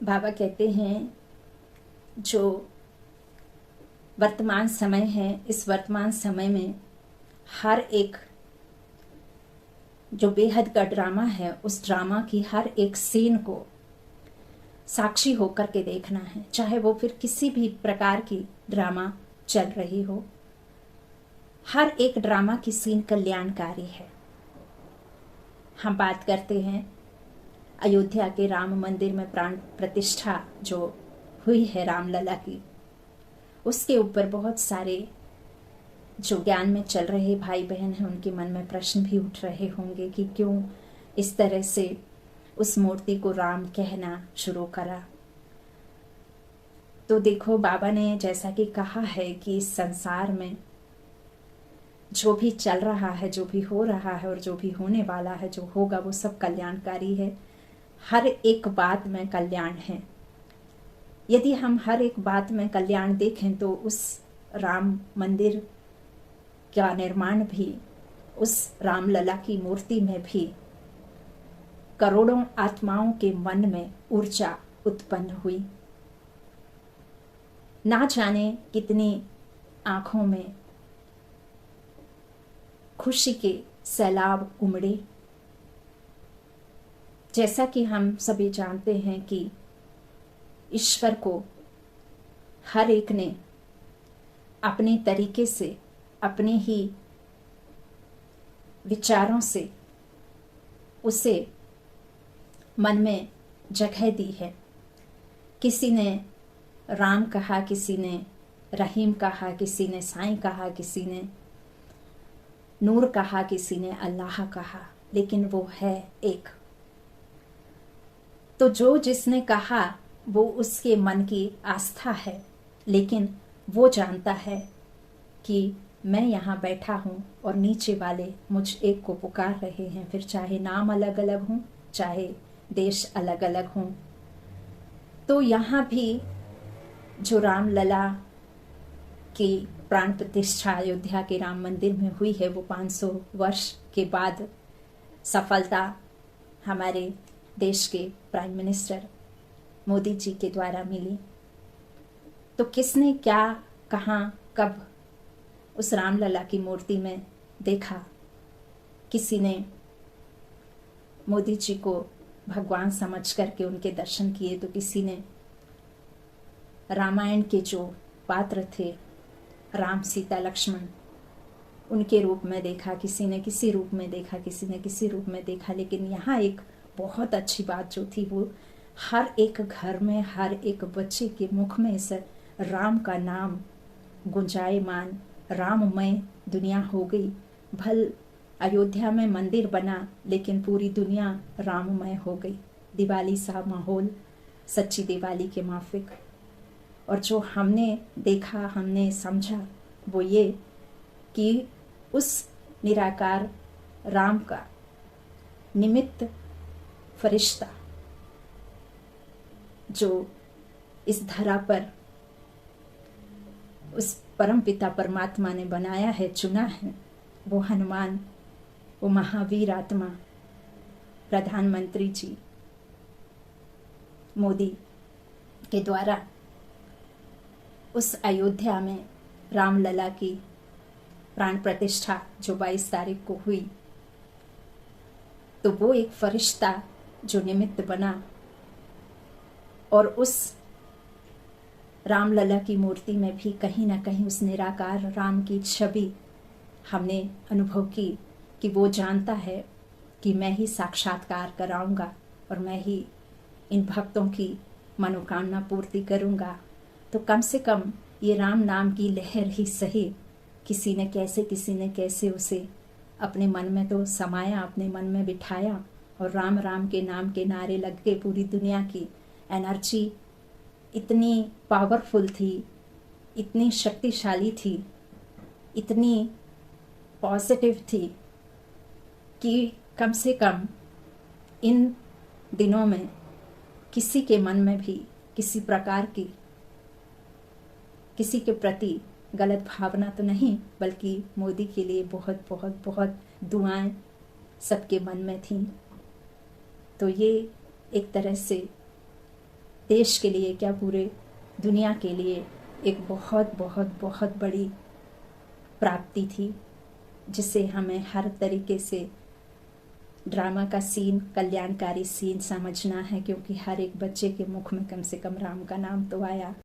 बाबा कहते हैं जो वर्तमान समय है, इस वर्तमान समय में हर एक जो बेहद का ड्रामा है, उस ड्रामा की हर एक सीन को साक्षी होकर के देखना है, चाहे वो फिर किसी भी प्रकार की ड्रामा चल रही हो। हर एक ड्रामा की सीन कल्याणकारी है। हम बात करते हैं अयोध्या के राम मंदिर में प्राण प्रतिष्ठा जो हुई है रामलला की, उसके ऊपर बहुत सारे जो ज्ञान में चल रहे भाई बहन हैं, उनके मन में प्रश्न भी उठ रहे होंगे कि क्यों इस तरह से उस मूर्ति को राम कहना शुरू करा। तो देखो, बाबा ने जैसा कि कहा है कि इस संसार में जो भी चल रहा है, जो भी हो रहा है और जो भी होने वाला है, जो होगा, वो सब कल्याणकारी है। हर एक बात में कल्याण है। यदि हम हर एक बात में कल्याण देखें तो उस राम मंदिर का निर्माण भी, उस रामलला की मूर्ति में भी करोड़ों आत्माओं के मन में ऊर्जा उत्पन्न हुई। ना जाने कितनी आंखों में खुशी के सैलाब उमड़े। जैसा कि हम सभी जानते हैं कि ईश्वर को हर एक ने अपने तरीके से, अपने ही विचारों से उसे मन में जगह दी है। किसी ने राम कहा, किसी ने रहीम कहा, किसी ने साईं कहा, किसी ने नूर कहा, किसी ने अल्लाह कहा, लेकिन वो है एक। तो जो जिसने कहा वो उसके मन की आस्था है, लेकिन वो जानता है कि मैं यहाँ बैठा हूँ और नीचे वाले मुझ एक को पुकार रहे हैं, फिर चाहे नाम अलग अलग हों, चाहे देश अलग अलग हों। तो यहाँ भी जो रामलला की प्राण प्रतिष्ठा अयोध्या के राम मंदिर में हुई है, वो 500 वर्ष के बाद सफलता हमारे देश के प्राइम मिनिस्टर मोदी जी के द्वारा मिली। तो किसने क्या, कहाँ, कब उस रामलला की मूर्ति में देखा? किसी ने मोदी जी को भगवान समझ करके उनके दर्शन किए, तो किसी ने रामायण के जो पात्र थे, राम, सीता, लक्ष्मण, उनके रूप में देखा, किसी ने किसी रूप में देखा, किसी ने किसी रूप में देखा। लेकिन यहाँ एक बहुत अच्छी बात जो थी, वो हर एक घर में, हर एक बच्चे के मुख में इस राम का नाम गुंजायमान, राममय दुनिया हो गई। भल अयोध्या में मंदिर बना, लेकिन पूरी दुनिया राममय हो गई। दिवाली सा माहौल, सच्ची दिवाली के माफिक। और जो हमने देखा, हमने समझा, वो ये कि उस निराकार राम का निमित्त फरिश्ता जो इस धरा पर उस परमपिता परमात्मा ने बनाया है, चुना है, वो हनुमान, वो महावीर आत्मा, प्रधानमंत्री जी मोदी के द्वारा उस अयोध्या में रामलला की प्राण प्रतिष्ठा जो 22 तारीख को हुई, तो वो एक फरिश्ता जो निमित्त बना और उस रामलला की मूर्ति में भी कहीं ना कहीं उस निराकार राम की छवि हमने अनुभव की कि वो जानता है कि मैं ही साक्षात्कार कराऊंगा और मैं ही इन भक्तों की मनोकामना पूर्ति करूंगा। तो कम से कम ये राम नाम की लहर ही सही, किसी ने कैसे उसे अपने मन में तो समाया, अपने मन में बिठाया, और राम राम के नाम के नारे लग के पूरी दुनिया की एनर्जी इतनी पावरफुल थी, इतनी शक्तिशाली थी, इतनी पॉजिटिव थी कि कम से कम इन दिनों में किसी के मन में भी किसी प्रकार की, किसी के प्रति गलत भावना तो नहीं, बल्कि मोदी के लिए बहुत बहुत बहुत दुआएं सबके मन में थीं। तो ये एक तरह से देश के लिए क्या पूरे दुनिया के लिए एक बहुत बहुत बहुत बड़ी प्राप्ति थी, जिसे हमें हर तरीके से ड्रामा का सीन कल्याणकारी सीन समझना है, क्योंकि हर एक बच्चे के मुख में कम से कम राम का नाम तो आया।